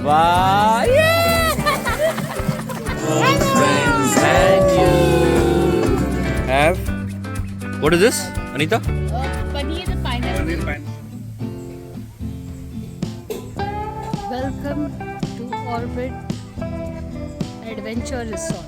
Wow! Yeah! And you have what is this, Anita? Paneer pineapple. Welcome to Orbit Adventure Resort.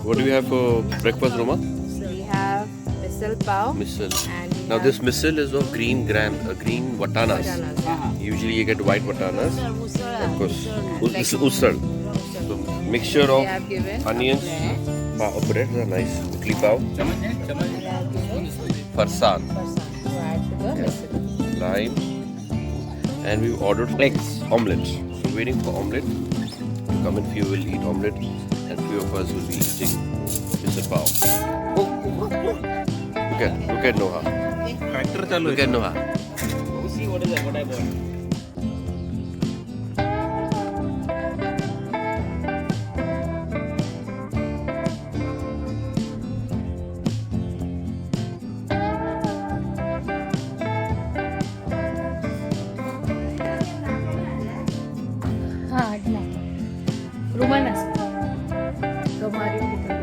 What do we have for breakfast, Roma? So we have misal pav. Missile. And we Now have this missile is of green watanas. bananas, yeah. Usually you get white watanas. Of course, this is usal. So mixture We of have given onions. Bread are nice. Idli pav. Farsan. to add to the misal. Lime. And we've ordered eggs, omelette. So waiting for omelette to come in. Few will eat omelette and few of us will be eating missile pav. Look at Noha. Tractor चालू Look है. at Noha. See what is that? What I bought. हाँ अडला रुमाल असतो गमारी pickle.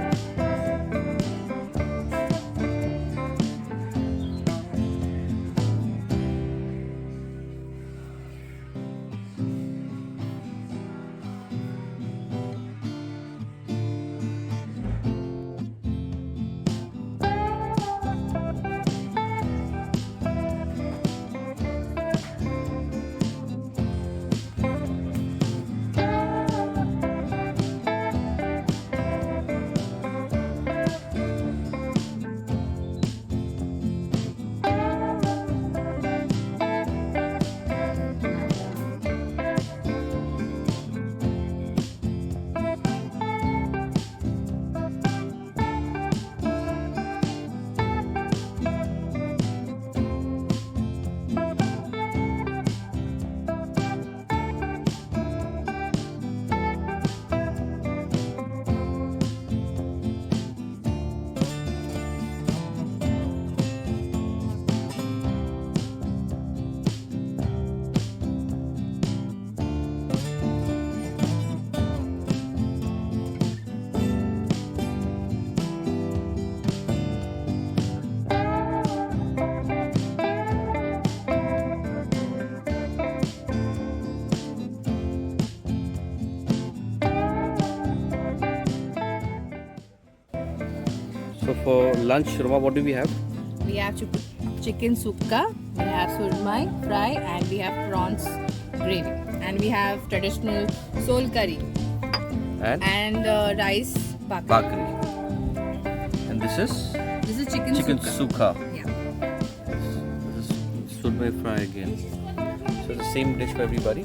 So for lunch, Roma, what do we have? We have chicken sukka, we have surmai fry, and we have prawns gravy. And we have traditional soul curry and rice bakri. Bakri. And this is This is chicken chicken sukka. sukha. Yeah. my fry again. So the same dish for everybody.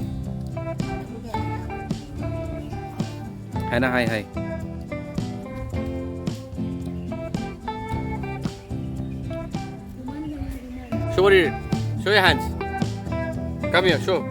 Hannah, hi. Show what you did. Show your hands. Come here, show.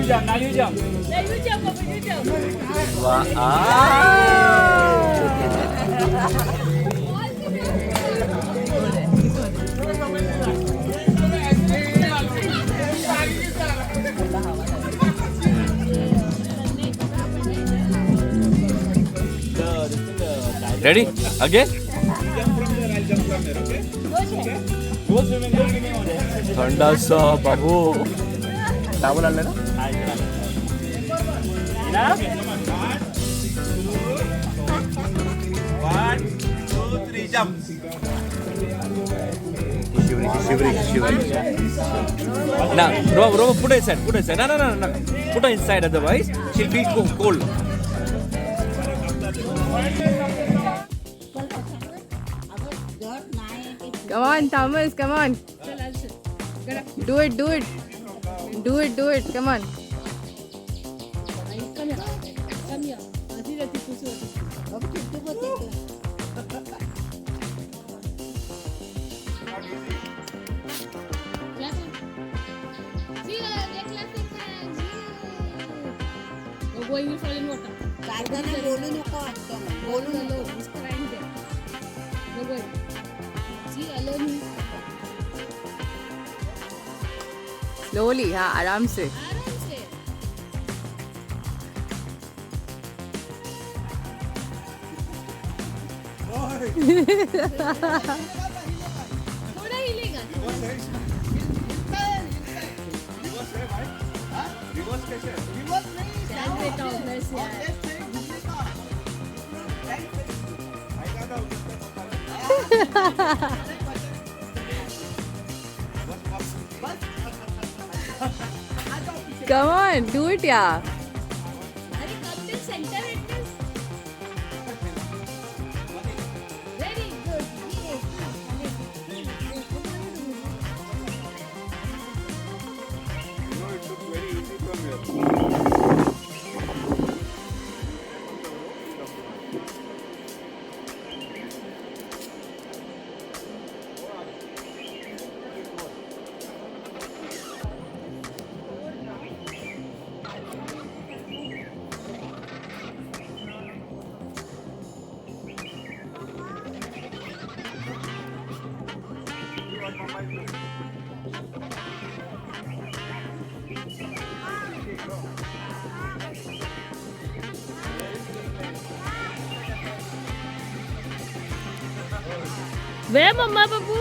Now you jump. Ready? Again? Go swimming. ठंडा सा बाबू towel आले ना Enough? 1, 2, 3, jump. shivering now Roma put her inside no put her inside, otherwise she'll feel cold. Come on, Thomas, come on. Do it. Come on. Come here. Going to fall in water. Bolu alone. He's crying there. Go going. See, alone. Slowly, हाँ आराम से. आराम से. थोड़ा हिलेगा. चल बेटा उधर से आया. Come on, do it, yeah. अरे come till center at this. Very good. Where Mama Babu?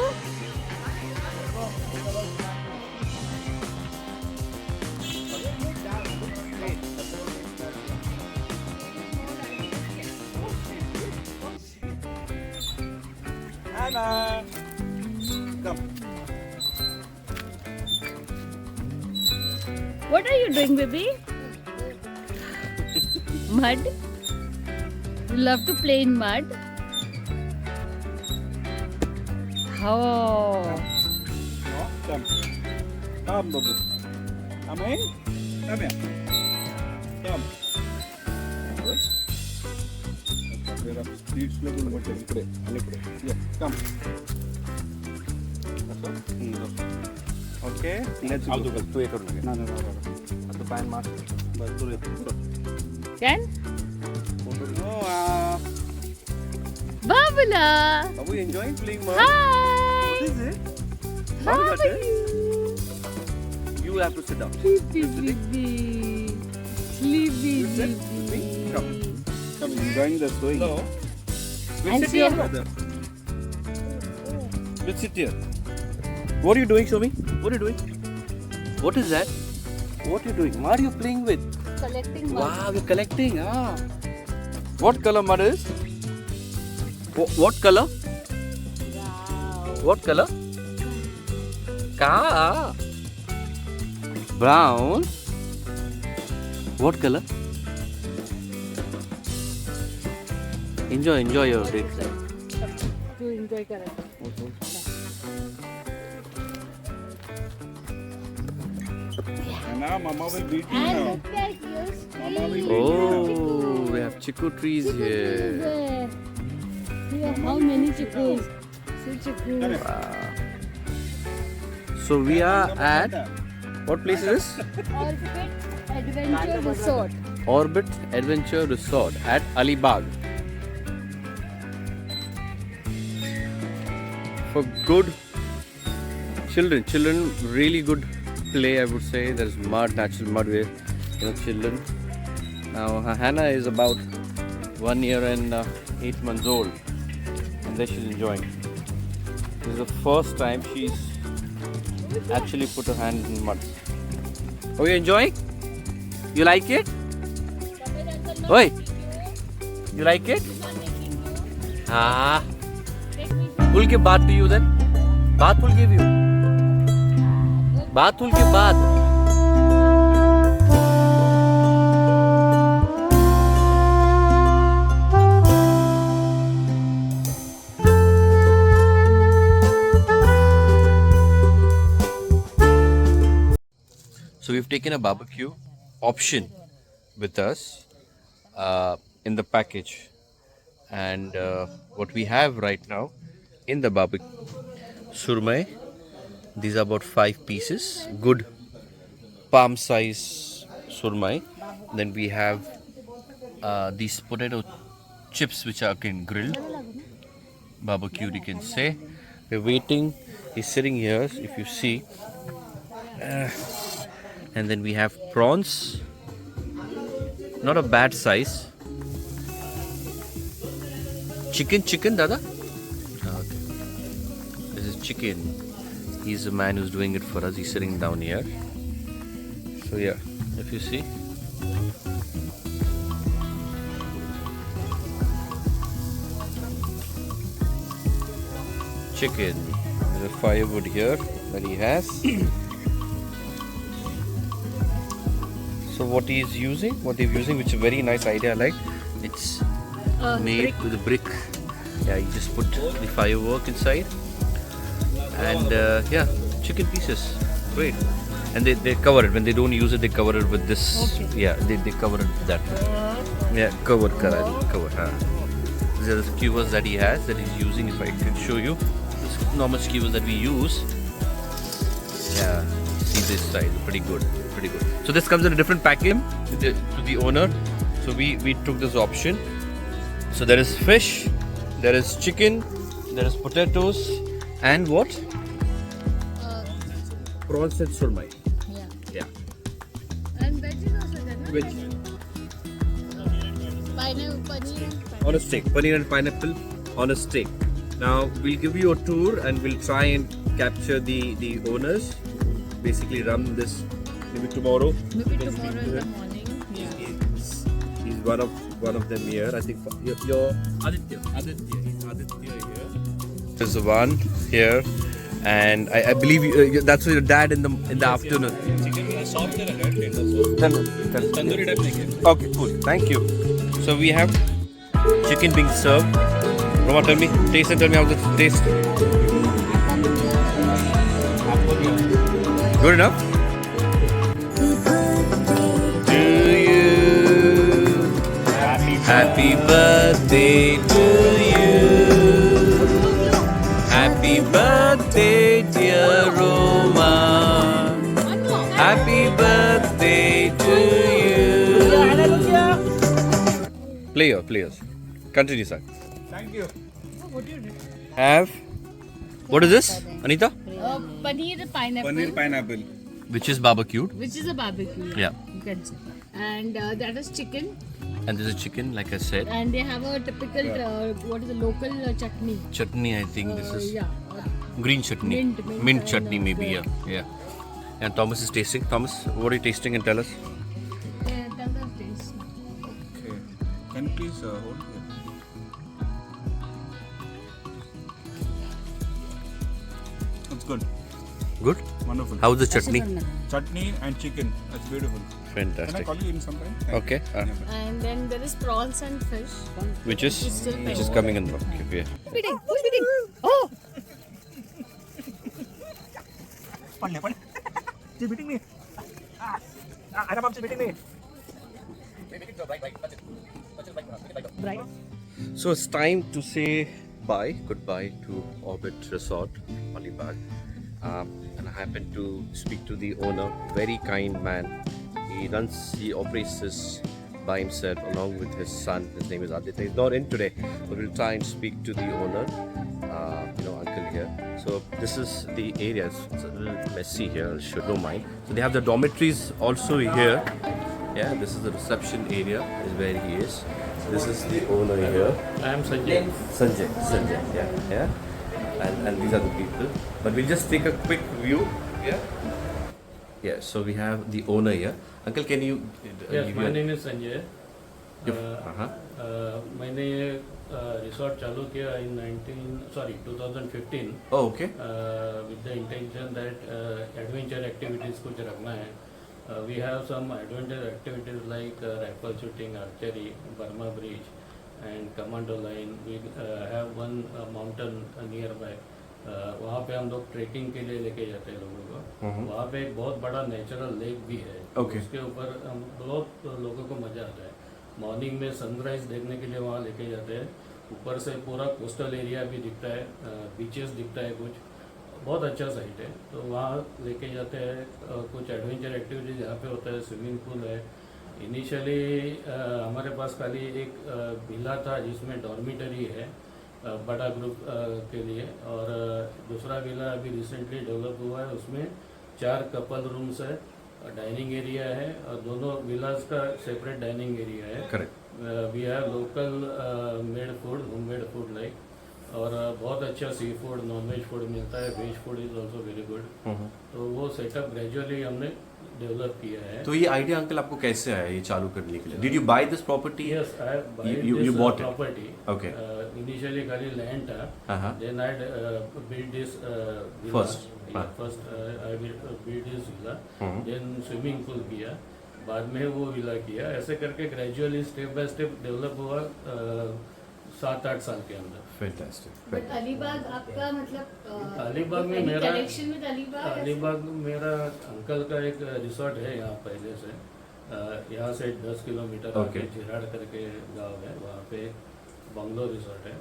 come. What are you doing, baby? Mud? You love to play in mud? Oh. No, come. Come, Babu. Come in. Come here. Come. Good. There are seats level but yeah, come. Okay, let's go. No. Can? No, Babula! Are we enjoying playing mud? Hi! what is it? How are you? You have to sit down. Sleepy, sleepy. Sleepy, sleepy. Come. Come, enjoying the swing. No. And Sit see here, how- brother. Let's sit here. What are you doing, Shomi? What are you doing? What is that? What are you doing? What are you playing with? Collecting mud. Wow, you're collecting. What color mud is? What color? Wow. What color? Ka. Brown. What color? Enjoy your day. To enjoy kar rahe. And now Mama will beat you And now. look at yours. Mama will Oh, we have chiku trees here. Here, how many chicos? See chicos. Come here. Wow. So we are at what place is this? Orbit Adventure Resort. Orbit Adventure Resort at Alibag. For good children really good play, I would say. There's mud, natural mud where children. Now Hannah is about 1 year and 8 months old, and there she's enjoying. This is the first time she's actually put her hand in mud. Are you enjoying? You like it? Oi! You like it? Ah. We'll give bath to you then. Bath will give you. Bath will give bath. So we've taken a barbecue option with us in the package, and what we have right now in the barbecue surmai. These are about 5 pieces, good palm size surmai. Then we have these potato chips which are again grilled, barbecued you can say. We're waiting, he's sitting here if you see. And then we have prawns, not a bad size. Chicken dada? Okay. This is chicken. He's the man who's doing it for us. He's sitting down here. So yeah, if you see. Chicken. There's a firewood here that he has. So what they're using, which is a very nice idea I like. It's made with a brick. Yeah, you just put the firework inside. And yeah, chicken pieces. Great. And they cover it. When they don't use it, they cover it with this. Okay. Yeah, they cover it with that. Yeah, cover. These are the skewers that he has, that he's using. If I can show you. This normal skewers that we use. Yeah, see this side. Pretty good. So this comes in a different package to the owner. So we took this option. So there is fish, there is chicken, there is potatoes, and what? Prawns and surmai. Yeah. And veggies also there, no? Which? Paneer. On a steak. Paneer and pineapple on a steak. Now we'll give you a tour and we'll try and capture the owners. Basically run this maybe tomorrow. Maybe tomorrow in the morning. Yeah. He's one of them here. I think you're Aditya. He's Aditya here. There's one here And I believe that's your dad in the afternoon. Tandoori type. Okay, cool. Thank you. So we have chicken being served. Roma, tell me, taste and tell me how the taste. Good enough? To you. Happy birthday to you. Happy birthday, dear Roma. Happy birthday to you. Players. Continue, sir. Thank you. Have. What is this, Anita? Paneer pineapple. Paneer pineapple. Which is barbecued. Which is a barbecue. Yeah. You can say. And that is chicken. And there's a chicken, like I said. And they have a typical, what is the local chutney. Chutney, I think this is. Yeah. Green chutney. Mint chutney, and, maybe, yeah. And Thomas is tasting. Thomas, what are you tasting and tell us? Tell the taste. Okay. Can you please hold here? It's good. Good? Wonderful. How's the chutney? Chutney and chicken. That's beautiful. Can I Fantastic. call you in some time? Thank Okay. you. And then there is prawns and fish. Which is coming in the okay. Feeding. Who's feeding? Oh! She's beating me. Anna, she's beating me. So it's time to say goodbye to Orbit Resort, Alibag. And I happened to speak to the owner, very kind man. He operates this by himself along with his son. His name is Aditya. He's not in today, but we'll try and speak to the owner, uncle here. So this is the area. It's a little messy here. Don't mind. So they have the dormitories also here. Yeah, this is the reception area. Is where he is. This is the owner here. I am Sanjay. Sanjay. Yeah. And these are the people. But we'll just take a quick view. Yeah. So we have the owner here. Uncle, can you? Yes, my name is Sanjay. मैंने ये resort चालू किया in 2015 Oh, okay. with the intention that adventure activities कुछ रखना है. We have some adventure activities like rifle shooting, archery, Burma Bridge, and commando line. We have one mountain nearby. वहाँ पे हम लोग ट्रेकिंग के लिए लेके जाते हैं लोगों को. वहाँ पे एक बहुत बड़ा नेचुरल लेक भी है. Okay. उसके ऊपर हम बहुत लोगों को मज़ा आता है. मॉर्निंग में सनराइज देखने के लिए वहाँ लेके जाते हैं. ऊपर से पूरा कोस्टल एरिया भी दिखता है, बीचेस दिखता है कुछ. बहुत अच्छा साइट है. तो वहाँ लेके जाते हैं. कुछ एडवेंचर एक्टिविटीज यहाँ पे होता है. स्विमिंग पूल है. इनिशियली हमारे पास खाली एक विला था जिसमें डॉर्मिटरी है बड़ा ग्रुप के लिए, और दूसरा विला अभी रिसेंटली डेवलप हुआ है. उसमें 4 कपल रूम्स है, डाइनिंग एरिया है, और दोनों विलास का सेपरेट डाइनिंग एरिया है. Correct. We have local made food, home made food like, और बहुत अच्छा sea food, non veg food मिलता है. Veg food is also very good. तो वो सेटअप ग्रेजुअली हमने डेवलप किया है. तो ये आइडिया अंकल आपको कैसे आया ये चालू करने के लिए? Did you buy this property? Yes, I have bought You this bought it? property. Okay. Initially खाली land था. Uh-huh. Then I built this villa. First. First I built this villa. Mhm. Then swimming pool किया. बाद में वो villa किया. ऐसे करके gradually step by step develop हुआ 7-8 साल के अंदर. Fantastic. But अलीबाग आपका मतलब अलीबाग में मेरा कनेक्शन विद अलीबाग. अलीबाग मेरा अंकल का एक रिसोर्ट है यहाँ पहले से. यहाँ से 10 किलोमीटर Okay. आगे चिराड़ करके गांव है. वहाँ पे बंगलो रिसोर्ट है.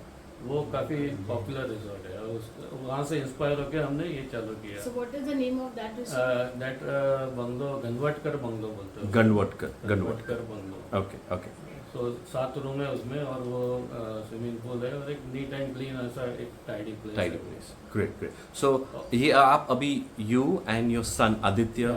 वो काफ़ी पॉपुलर रिसोर्ट है. और वहाँ से इंस्पायर होकर हमने ये चालू किया. So what is the name of that resort? That bungalow Ganwatkar bungalow बोलते हैं. गनवटकर. बंगलो. Okay. तो 7 रूम है उसमें, और वो स्विमिंग पूल है, और एक नीट एंड क्लीन ऐसा एक tidy place. Tidy place. Great. So ये आप अभी you and your son Aditya,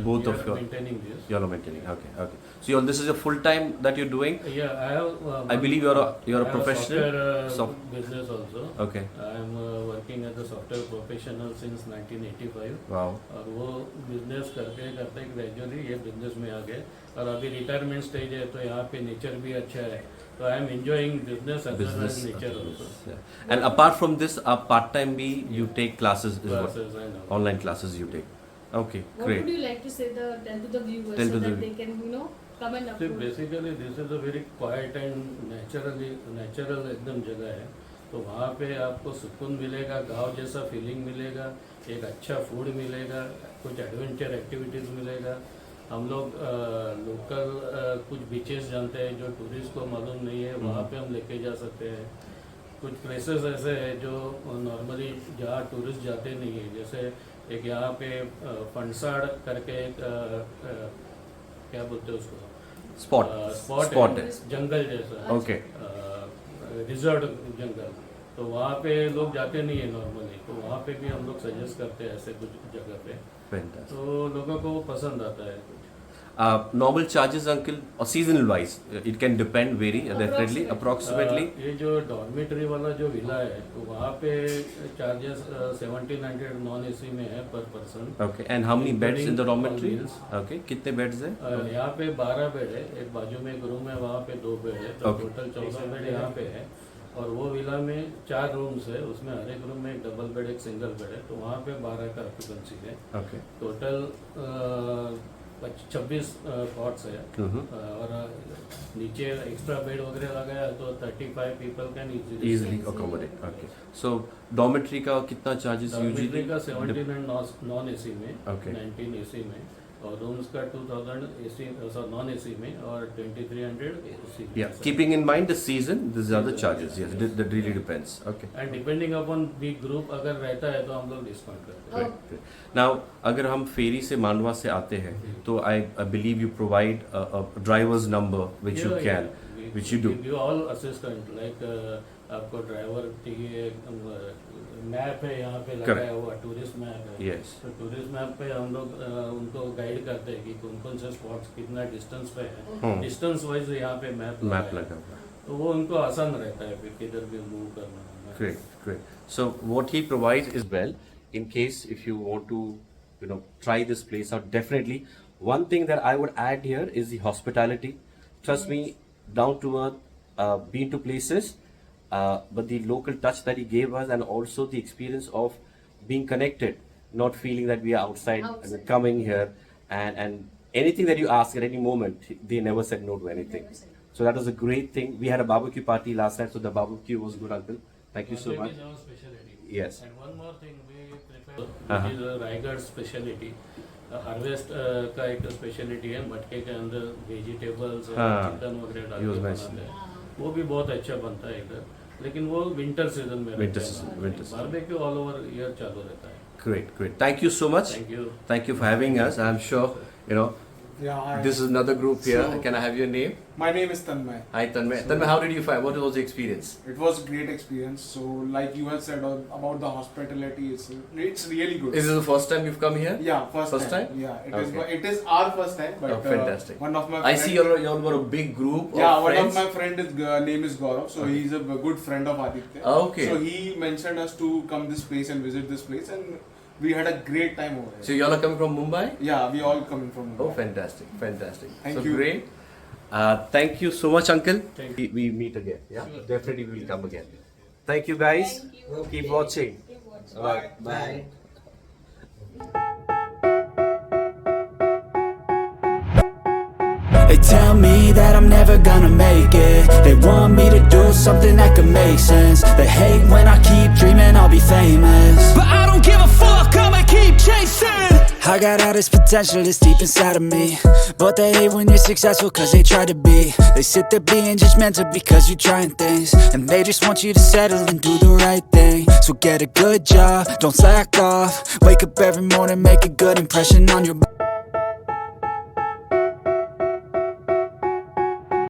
both of you maintaining this. you are maintaining. Okay. So this is a full time that you're doing. Yeah, I have. I believe you're a I have professional. software business also. Okay. I am working as a software professional since 1985. Wow. और वो business करते करते gradually ये business में आ गए. और अभी retirement stage है, तो यहाँ पे नेचर भी अच्छा है. So I am enjoying business as well as nature also. Yeah. And apart from this, part time भी you take classes, is what? Classes and all. Online classes you take. Okay, What great. would you like to say tell to the viewers Tell so to that the- they can, come and So approach? basically this is a very quiet and natural एकदम जगह है. तो वहाँ पे आपको सुकून मिलेगा, गांव जैसा फीलिंग मिलेगा, एक अच्छा फूड मिलेगा, कुछ एडवेंचर एक्टिविटीज़ मिलेगा. हम लोग लोकल कुछ बीचेस जानते हैं जो टूरिस्ट को मालूम नहीं है, वहाँ पे हम लेके जा सकते हैं. कुछ प्लेसेस ऐसे हैं जो नॉर्मली जहाँ टूरिस्ट जाते नहीं है, जैसे एक यहाँ पे फंसाड़ करके एक क्या बोलते हैं उसको, Spot है. जंगल जैसा. Okay. रिजर्व जंगल. तो वहाँ पे लोग जाते नहीं है नॉर्मली, तो वहाँ पे भी हम लोग सजेस्ट करते हैं ऐसे कुछ जगह पे. Fantastic. तो लोगों को वो पसंद आता है. Normal charges, uncle, or seasonal wise, it can depend, vary definitely, approximately. ये जो डॉर्मेटरी वाला जो विला है, तो वहाँ पे चार्जेस 1700 नॉन एसी में है पर person. Okay. And how many beds in the dormitory? Including all meals. Okay. कितने beds हैं? यहाँ पे 12 बेड है, एक बाजू में एक रूम है, वहाँ पे 2 बेड है, तो Okay. टोटल 14 बेड यहाँ पे है. और वो विला में 4 रूम्स है, उसमें हर एक रूम में एक डबल बेड एक सिंगल बेड है, तो वहाँ पे 12 का ऑक्यूपेंसी है. Okay. टोटल 26 कॉट्स है. और नीचे एक्स्ट्रा बेड वगैरह लगाया तो 35 people can Easily accommodate. Okay. So dormitory का कितना charges usually? डॉर्मेटरी का 1700 नॉन एसी में, Okay. 19 एसी में, और रूम्स का 2000 एसी नॉन एसी में, और 2300 AC. Yeah. Keeping in mind the season, these are the charges. Yes. That really depends. Okay. And depending upon big group अगर रहता है तो हम लोग डिस्काउंट करते हैं. Great, great. Now, अगर हम फेरी से मांडवा से आते हैं, तो I believe you provide a driver's number which you can, which you do. Give all assistant like आपको ड्राइवर चाहिए, मैप है यहाँ पे लगाया हुआ, टूरिस्ट मैप है. Yes. तो टूरिस्ट मैप पे हम लोग उनको गाइड करते हैं कि कौन कौन से स्पॉट्स कितना डिस्टेंस पे है. डिस्टेंस वाइज यहाँ पे मैप Map लगा हुआ. तो वो उनको आसान रहता है फिर किधर भी मूव करना. Great, great. So what he provides is well, in case if you want to, try this place out, definitely. One thing that I would add here is the hospitality. Trust me, down to earth, been to places, but the local touch that he gave us, and also the experience of being connected, not feeling that we are outside and coming here, and anything that you ask at any moment, they never said no to anything. So that was a great thing. We had a barbecue party last night, so the barbecue was good, uncle. Thank you so That much. is our specialty. Yes. And one more thing we prepare, which is Raigarh speciality. Harvest का एक speciality है, मटके के अंदर vegetables और chicken वगैरह डाल के बनाते हैं. वो भी बहुत अच्छा बनता है इधर, लेकिन वो विंटर सीजन में Winter season, winter season. Barbecue all over year चालू रहता है. Great, great. Thank you so much. Thank you. Thank you for having us. I'm sure, Yeah, hi. this is another group here. So- Can I have your name? My name is Tanmay. Hi, Tanmay. Tanmay, how did you find? What was the experience? It was a great experience. So, like you have said about the hospitality, it's really good. Is this the first time you've come here? Yeah, first First time? Yeah, Okay. it is our first time. But Oh, fantastic. one of my I friend, see you're got a big group Yeah, of one friends. of my friend is name is Gaurav. So he's a good friend of Aditya. Okay. So he mentioned us to come this place and visit this place, and we had a great time over So here. y'all are coming from Mumbai? Yeah, we all coming from. Oh, fantastic, fantastic. Thank so you. great. Thank you so much, Uncle. Thank We meet again. Yeah, definitely we will come again. Thank you, guys. Keep watching. Bye. Bye. They tell me that I'm never gonna make it. They want me to do something that could make sense. They hate when I keep dreaming I'll be famous, but I don't give a fuck, I'ma keep chasing. I got all this potential that's deep inside of me, but they hate when you're successful cause they try to be. They sit there being judgmental because you're trying things, and they just want you to settle and do the right thing. So get a good job, don't slack off. Wake up every morning, make a good impression on your